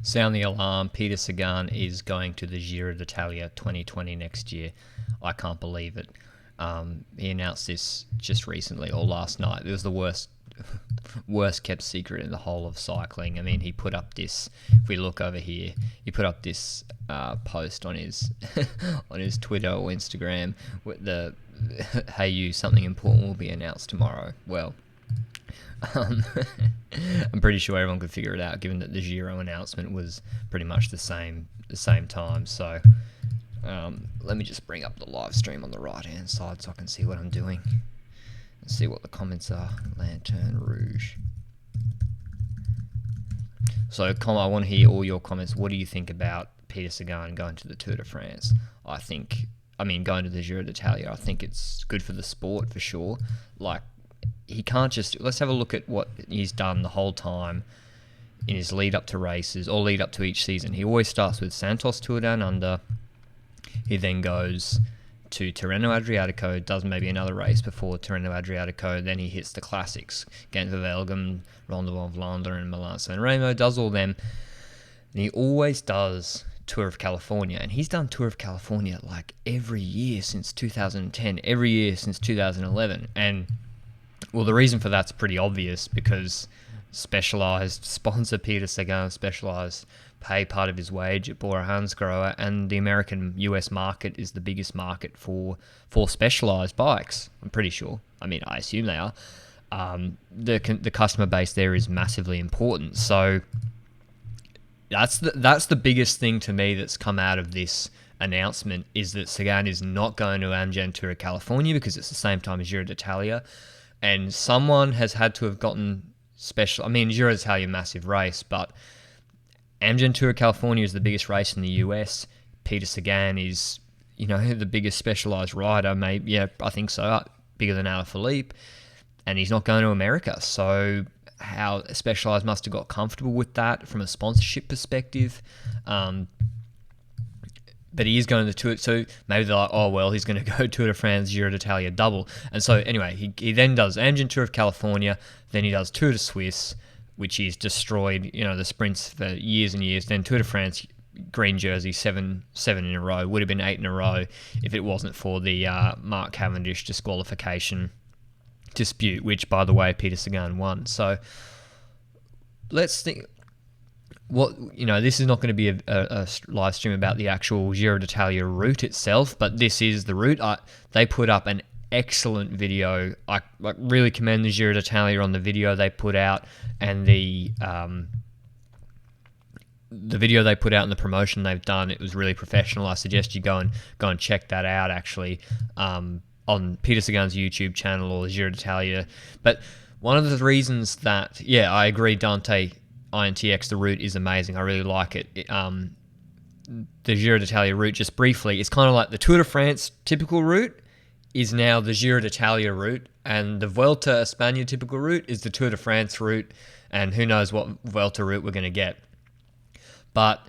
Sound the alarm. Peter Sagan is going to the Giro d'Italia 2020 next year. I can't believe it. He announced this just recently or last night. It was the worst kept secret in the whole of cycling. I mean, he put up this. If we look over here, he put up this post on his on his Twitter or Instagram with the "Hey you, something important will be announced tomorrow." Well, I'm pretty sure everyone could figure it out, given that the Giro announcement was pretty much the same time. So let me just bring up the live stream on the right hand side so I can see what I'm doing and see what the comments are. Lanterne Rouge. So, I want to hear all your comments. What do you think about Peter Sagan going to the Tour de France? Going to the Giro d'Italia, I think it's good for the sport for sure. Like, he can't just... Let's have a look at what he's done the whole time in his lead up to races, or lead up to each season. He always starts with Santos Tour Down Under. He then goes to Tirreno Adriatico, does maybe another race before Tirreno Adriatico, then he hits the classics, Gent Wevelgem, Ronde van Vlaanderen, and Milan-San Remo, does all them. And he always does Tour of California, and he's done Tour of California like every year since 2010, every year since 2011. And, well, the reason for that's pretty obvious, because Specialized sponsor Peter Sagan, Specialized pay part of his wage at Bora Hansgrohe, and the American US market is the biggest market for Specialized bikes, I'm pretty sure. I mean, I assume they are. The customer base there is massively important. So that's the biggest thing to me that's come out of this announcement, is that Sagan is not going to Amgen Tour of California because it's the same time as Giro d'Italia, and someone has had to have gotten special. I mean, Giro d'Italia, massive race, but Amgen Tour of California is the biggest race in the US. Peter Sagan is, the biggest Specialized rider. Maybe, yeah, I think so. Bigger than Alaphilippe, and he's not going to America. So how Specialized must have got comfortable with that from a sponsorship perspective. But he is going to the Tour, so maybe they're like, oh, well, he's going to go Tour de France, Giro d'Italia double. And so anyway, he then does Amgen Tour of California, then he does Tour de Suisse, which he's destroyed, the sprints for years and years. Then Tour de France, green jersey, seven in a row. Would have been 8 in a row if it wasn't for the Mark Cavendish disqualification dispute, which, by the way, Peter Sagan won. So let's think. This is not going to be a live stream about the actual Giro d'Italia route itself, but this is the route. They put up an excellent video. I really commend the Giro d'Italia on the video they put out, and the video they put out and the promotion they've done. It was really professional. I suggest you go and check that out, actually, on Peter Sagan's YouTube channel or the Giro d'Italia. But one of the reasons that, I agree, Dante INTX, the route is amazing. I really like it. The Giro d'Italia route, just briefly, it's kind of like the Tour de France typical route is now the Giro d'Italia route, and the Vuelta a España typical route is the Tour de France route, and who knows what Vuelta route we're going to get. But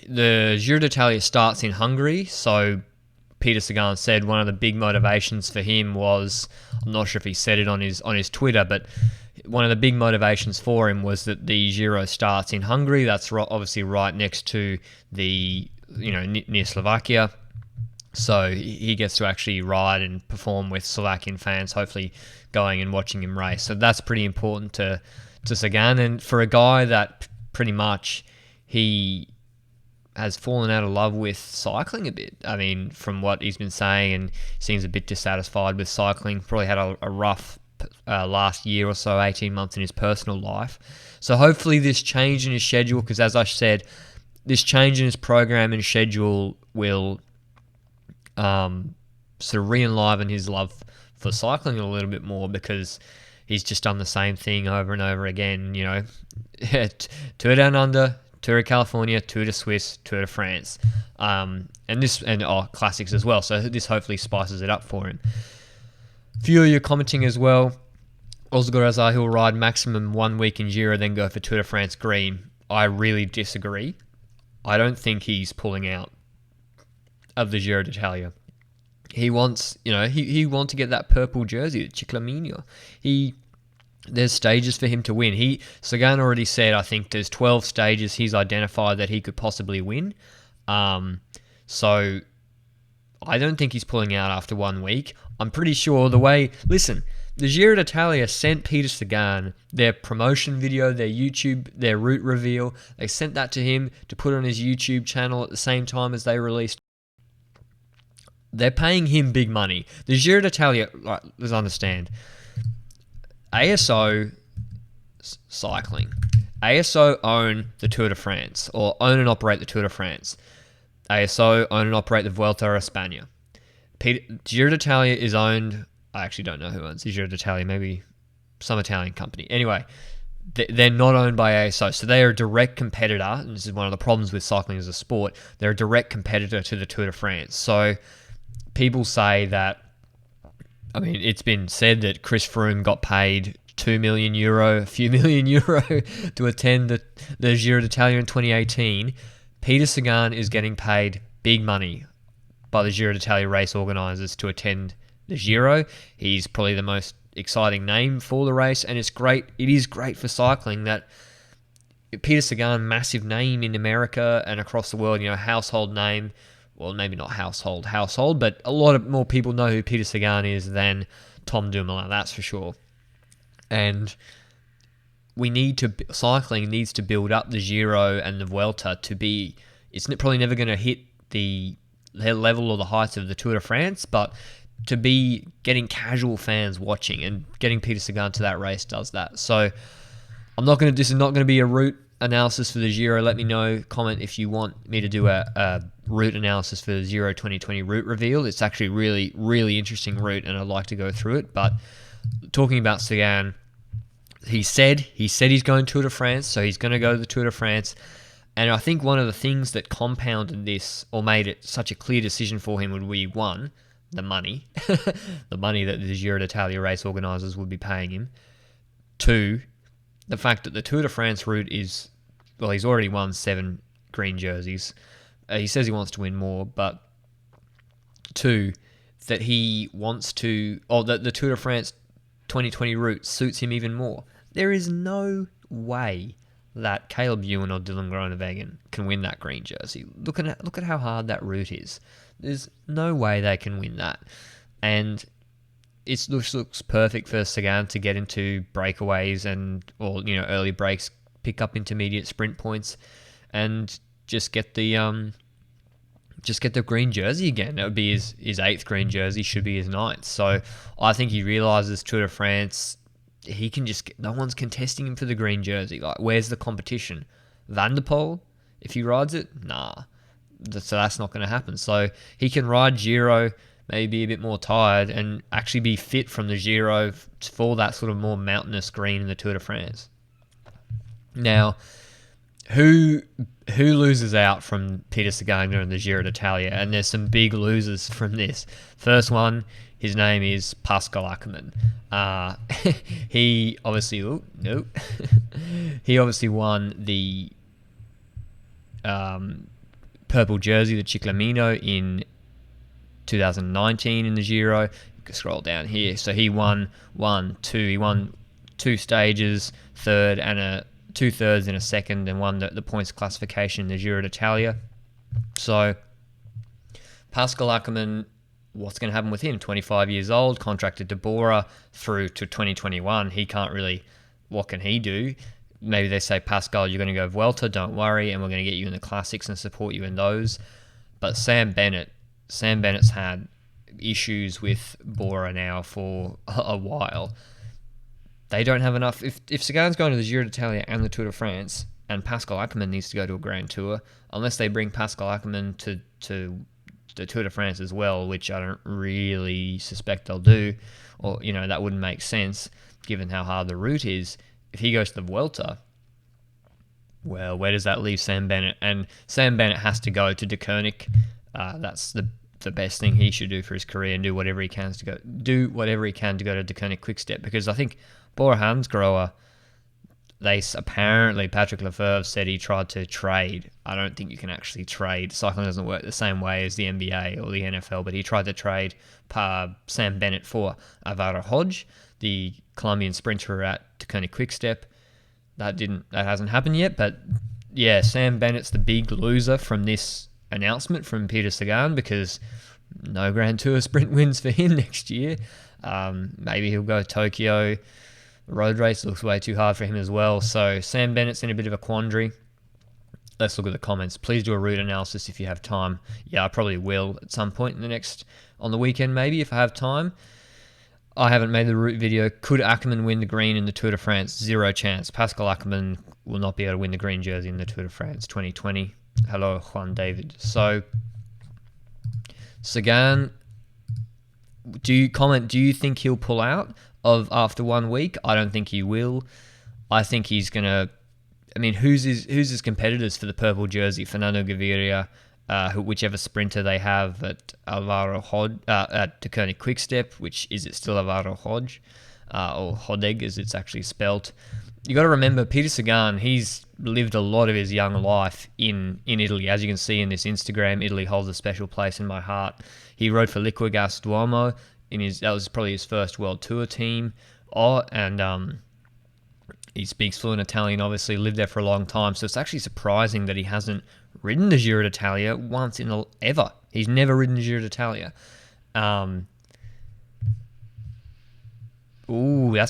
the Giro d'Italia starts in Hungary, so Peter Sagan said one of the big motivations for him was, I'm not sure if he said it on his Twitter, but one of the big motivations for him was that the Giro starts in Hungary. That's obviously right next to the, near Slovakia. So he gets to actually ride and perform with Slovakian fans, hopefully going and watching him race. So that's pretty important to Sagan. And for a guy that pretty much he has fallen out of love with cycling a bit. I mean, from what he's been saying, and seems a bit dissatisfied with cycling. Probably had a rough last year or so, 18 months in his personal life. So hopefully this change in his schedule, because as I said, this change in his program and schedule will sort of re-enliven his love for cycling a little bit more, because he's just done the same thing over and over again, Tour Down Under, Tour of California, Tour de Suisse, Tour de France, and classics as well. So this hopefully spices it up for him. Few of you commenting as well. Oscar Azar, he'll ride maximum 1 week in Giro, then go for Tour de France Green. I really disagree. I don't think he's pulling out of the Giro d'Italia. He wants, he wants to get that purple jersey, Ciclamino. there's stages for him to win. Sagan already said, I think there's 12 stages he's identified that he could possibly win. So I don't think he's pulling out after 1 week. I'm pretty sure listen, the Giro d'Italia sent Peter Sagan their promotion video, their YouTube, their route reveal. They sent that to him to put on his YouTube channel at the same time as they released. They're paying him big money. The Giro d'Italia, let's understand, ASO cycling. ASO own the Tour de France, or own and operate the Tour de France. ASO own and operate the Vuelta a España. Giro d'Italia is owned... I actually don't know who owns the Giro d'Italia. Maybe some Italian company. Anyway, they're not owned by ASO. So they are a direct competitor, and this is one of the problems with cycling as a sport. They're a direct competitor to the Tour de France. So people say that... I mean, it's been said that Chris Froome got paid €2 million, a few million euro to attend the Giro d'Italia in 2018. Peter Sagan is getting paid big money by the Giro d'Italia race organisers to attend the Giro. He's probably the most exciting name for the race, and it's great. It is great for cycling that Peter Sagan, massive name in America and across the world, household name. Well, maybe not household, but a lot more people know who Peter Sagan is than Tom Dumoulin, that's for sure. And cycling needs to build up the Giro and the Vuelta to be, it's probably never going to hit the level or the heights of the Tour de France, but to be getting casual fans watching, and getting Peter Sagan to that race does that. So this is not going to be a route analysis for the Giro. Let me know, comment if you want me to do a route analysis for the Giro 2020 route reveal. It's actually really, really interesting route, and I'd like to go through it. But talking about Sagan, he said he's going Tour de France, so he's going to go to the Tour de France. And I think one of the things that compounded this, or made it such a clear decision for him, would be, one, the money, the money that the Giro d'Italia race organisers would be paying him. Two, the fact that the Tour de France route is, well, he's already won 7 green jerseys. He says he wants to win more, but two, that he wants to, or that the Tour de France 2020 route suits him even more. There is no way that Caleb Ewan or Dylan Groenewegen can win that green jersey. Look at how hard that route is. There's no way they can win that. And it looks perfect for Sagan to get into breakaways or early breaks, pick up intermediate sprint points, and just get the green jersey again. That would be his 8th green jersey, should be his 9th. So I think he realises Tour de France, he can no one's contesting him for the green jersey. Like, where's the competition? Van der Poel, if he rides it? Nah. So that's not going to happen. So he can ride Giro, maybe be a bit more tired, and actually be fit from the Giro for that sort of more mountainous green in the Tour de France. Now, who loses out from Peter Sagan and the Giro d'Italia? And there's some big losers from this. First one, his name is Pascal Ackermann. He obviously he obviously won the purple jersey, the Ciclamino, in 2019 in the Giro. You can scroll down here. So he won 2 stages, third and 2/3 and a second, and won the points classification in the Giro d'Italia. So Pascal Ackermann, what's going to happen with him? 25 years old, contracted to Bora through to 2021. He can't really, what can he do? Maybe they say, Pascal, you're going to go Vuelta, don't worry, and we're going to get you in the classics and support you in those. But Sam Bennett's had issues with Bora now for a while. They don't have enough. If Sagan's going to the Giro d'Italia and the Tour de France, and Pascal Ackermann needs to go to a Grand Tour, unless they bring Pascal Ackermann to the Tour de France as well, which I don't really suspect they'll do, or that wouldn't make sense given how hard the route is. If he goes to the Vuelta, well, where does that leave Sam Bennett? And Sam Bennett has to go to Deceuninck. That's the best thing he should do for his career, and do whatever he can to go to Deceuninck Quickstep, because I think Bora Hansgrohe, apparently Patrick Lefevre said he tried to trade. I don't think you can actually trade. Cycling doesn't work the same way as the NBA or the NFL, but he tried to trade Sam Bennett for Avara Hodge. the Colombian sprinter at Tacony Quickstep. That hasn't happened yet, but yeah, Sam Bennett's the big loser from this announcement from Peter Sagan, because no Grand Tour sprint wins for him next year. Maybe he'll go to Tokyo. The road race looks way too hard for him as well. So Sam Bennett's in a bit of a quandary. Let's look at the comments. Please do a route analysis if you have time. Yeah, I probably will at some point on the weekend maybe, if I have time. I haven't made the route video. Could Ackermann win the green in the Tour de France? Zero chance. Pascal Ackermann will not be able to win the green jersey in the Tour de France 2020. Hello, Juan David. So, Sagan, do you think he'll pull out after 1 week? I don't think he will. I think he's going to... I mean, who's his competitors for the purple jersey? Fernando Gaviria, whichever sprinter they have at Alvaro Hodge, at Tacony Quickstep, which is it still Alvaro Hodge, or Hodeg as it's actually spelt. You got to remember, Peter Sagan, he's lived a lot of his young life in Italy. As you can see in this Instagram, Italy holds a special place in my heart. He rode for Liquigas Duomo that was probably his first World Tour team. He speaks fluent Italian, obviously, lived there for a long time. So it's actually surprising that he hasn't ridden the Giro d'Italia once ever. He's never ridden the Giro d'Italia. That's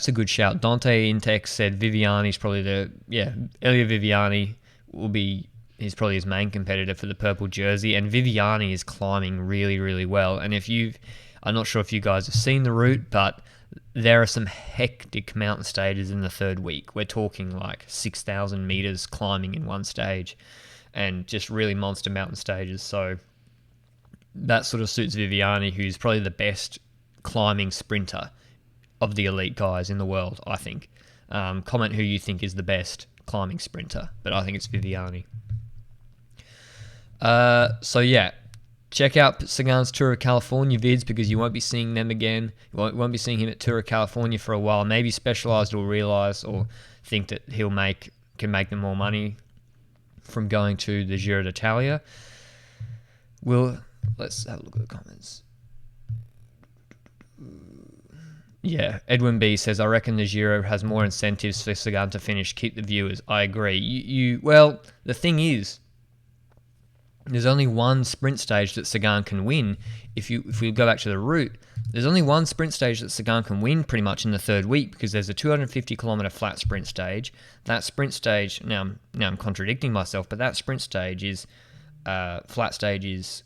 a good shout. Dante Intex said Viviani's probably Elia Viviani he's probably his main competitor for the purple jersey. And Viviani is climbing really, really well. And I'm not sure if you guys have seen the route, but there are some hectic mountain stages in the third week. We're talking like 6,000 meters climbing in one stage and just really monster mountain stages. So that sort of suits Viviani, who's probably the best climbing sprinter of the elite guys in the world, I think. Comment who you think is the best climbing sprinter, but I think it's Viviani. So yeah, check out Sagan's Tour of California vids, because you won't be seeing them again. You won't be seeing him at Tour of California for a while. Maybe Specialized will realize or think that can make them more money from going to the Giro d'Italia. Let's have a look at the comments. Yeah, Edwin B says, I reckon the Giro has more incentives for Sagan to finish. Keep the viewers. I agree. Well, the thing is, there's only one sprint stage that Sagan can win. If we go back to the route, there's only one sprint stage that Sagan can win pretty much in the third week, because there's a 250-kilometer flat sprint stage. That sprint stage, now I'm contradicting myself, but that sprint stage flat stage is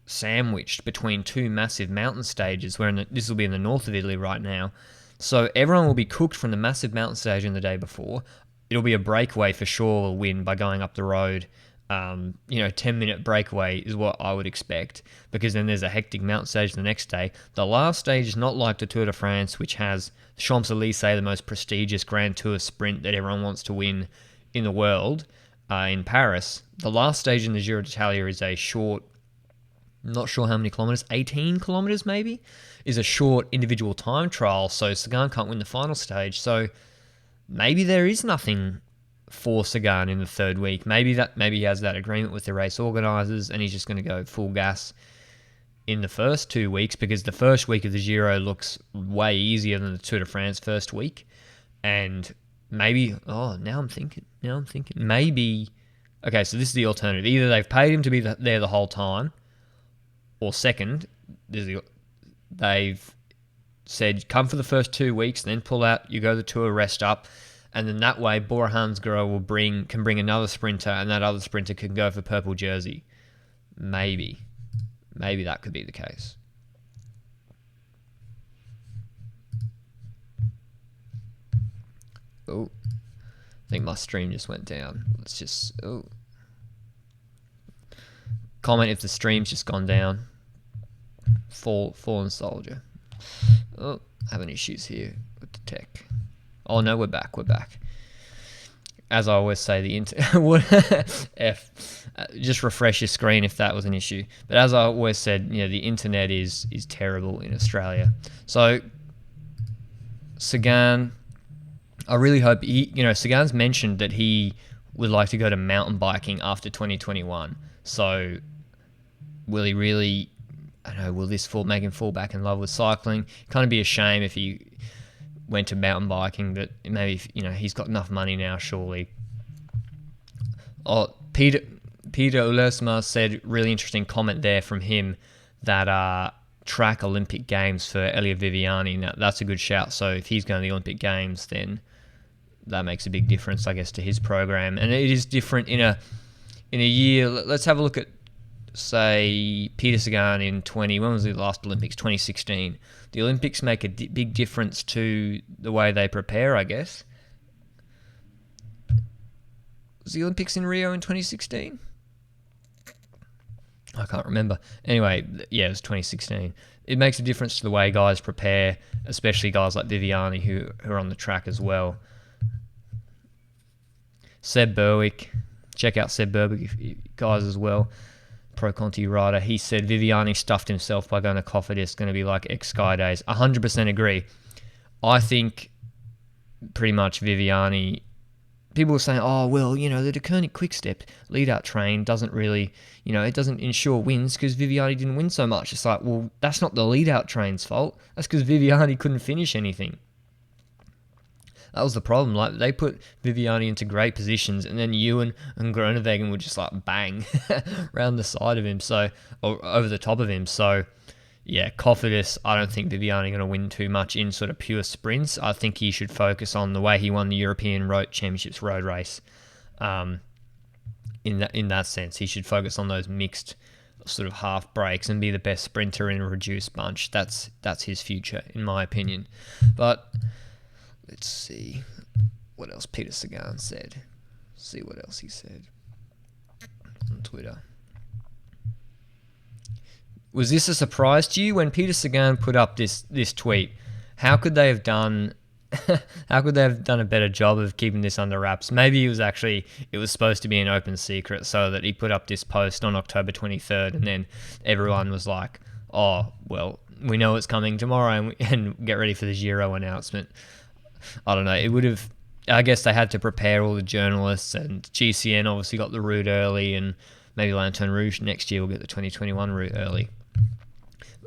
sandwiched between two massive mountain stages. This will be in the north of Italy right now. So everyone will be cooked from the massive mountain stage in the day before. It'll be a breakaway for sure will win by going up the road. 10-minute breakaway is what I would expect, because then there's a hectic mountain stage the next day. The last stage is not like the Tour de France, which has Champs-Élysées, the most prestigious Grand Tour sprint that everyone wants to win in the world, in Paris. The last stage in the Giro d'Italia is a short, not sure how many kilometers, 18 kilometers maybe, is a short individual time trial, so Sagan can't win the final stage. So maybe there is nothing for Sagan in the third week. Maybe he has that agreement with the race organisers and he's just going to go full gas in the first 2 weeks, because the first week of the Giro looks way easier than the Tour de France first week. And maybe, now I'm thinking, maybe, okay, so this is the alternative. Either they've paid him to be there the whole time, or second, they've said, come for the first 2 weeks, then pull out, you go to the Tour, rest up, and then that way Bora Hansgrohe can bring another sprinter, and that other sprinter can go for purple jersey. Maybe that could be the case. Oh, I think my stream just went down. Comment if the stream's just gone down. Fallen soldier. Oh, having issues here with the tech. Oh no, we're back. As I always say, just refresh your screen if that was an issue. But as I always said, the internet is terrible in Australia. So Sagan, I really hope Sagan's mentioned that he would like to go to mountain biking after 2021. So will he really? I don't know. Will this make him fall back in love with cycling? Kind of be a shame if he went to mountain biking, but maybe, he's got enough money now, surely. Oh, Peter Ulesma said, really interesting comment there from him, that track Olympic Games for Elia Viviani. Now, that's a good shout. So if he's going to the Olympic Games, then that makes a big difference, I guess, to his program. And it is different in a year. Let's have a look at, say, Peter Sagan in when was the last Olympics? 2016. The Olympics make a big difference to the way they prepare, I guess. Was the Olympics in Rio in 2016? I can't remember. Anyway, yeah, it was 2016. It makes a difference to the way guys prepare, especially guys like Viviani who are on the track as well. Seb Berwick. Check out Seb Berwick, guys, as well. Pro Conti rider. He said Viviani stuffed himself by going to Cofidis. It's going to be like X-Sky days. 100% agree. I think pretty much Viviani... People were saying, oh, well, the DeKernick Quick-Step lead-out train doesn't really, it doesn't ensure wins because Viviani didn't win so much. It's like, well, that's not the lead-out train's fault. That's because Viviani couldn't finish anything. That was the problem. Like, they put Viviani into great positions, and then Ewan and Groenewegen would just, like, bang around the side of him, or over the top of him. So, yeah, Cofidis, I don't think Viviani going to win too much in sort of pure sprints. I think he should focus on the way he won the European Road Championships road race. In that sense, he should focus on those mixed sort of half breaks and be the best sprinter in a reduced bunch. That's his future, in my opinion. But let's see what else Peter Sagan said. See what else he said on Twitter. Was this a surprise to you when Peter Sagan put up this tweet? How could they have done a better job of keeping this under wraps? Maybe it was supposed to be an open secret, so that he put up this post on October 23rd, and then everyone was like, "Oh, well, we know it's coming tomorrow, and get ready for the Giro announcement." I don't know. It would have. I guess they had to prepare all the journalists, and GCN obviously got the route early, and maybe Lanterne Rouge next year will get the 2021 route early.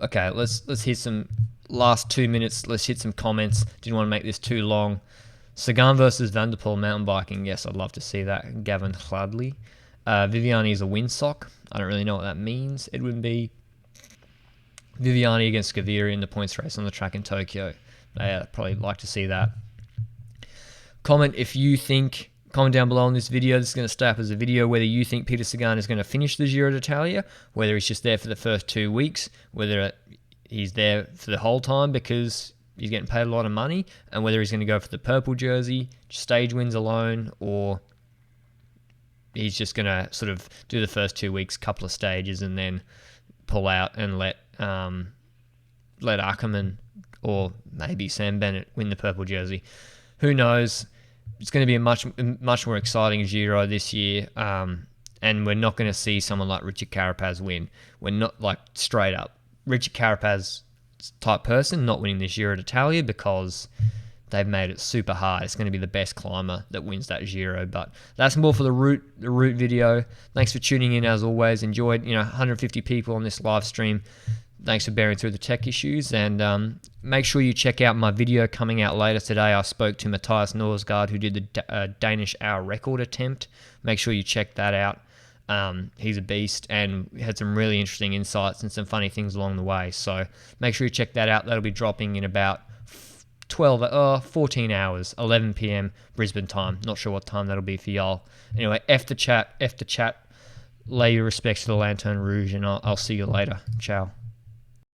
Okay, let's hit some last 2 minutes. Let's hit some comments. Didn't want to make this too long. Sagan versus Van der Poel mountain biking. Yes, I'd love to see that. Gavin Hladley. Viviani is a windsock. I don't really know what that means. Edwin B. Viviani against Gaviria in the points race on the track in Tokyo. I'd probably like to see that. Comment down below on this video. This is going to stay up as a video whether you think Peter Sagan is going to finish the Giro d'Italia, whether he's just there for the first 2 weeks, whether he's there for the whole time because he's getting paid a lot of money, and whether he's going to go for the purple jersey, stage wins alone, or he's just going to sort of do the first 2 weeks, couple of stages, and then pull out and let Ackerman or maybe Sam Bennett win the purple jersey. Who knows? It's going to be a much more exciting Giro this year, and we're not going to see someone like Richard Carapaz win. We're not, like, straight up Richard Carapaz type person not winning the Giro d'Italia because they've made it super hard. It's going to be the best climber that wins that Giro. But that's more for the route video. Thanks for tuning in as always. Enjoyed 150 people on this live stream. Thanks for bearing through the tech issues, and make sure you check out my video coming out later today. I spoke to Matthias Norsgaard, who did the Danish hour record attempt. Make sure you check that out. He's a beast and had some really interesting insights and some funny things along the way. So make sure you check that out. That'll be dropping in about 14 hours, 11 p.m. Brisbane time. Not sure what time that'll be for y'all. Anyway, F the chat. Lay your respects to the Lanterne Rouge, and I'll see you later. Ciao.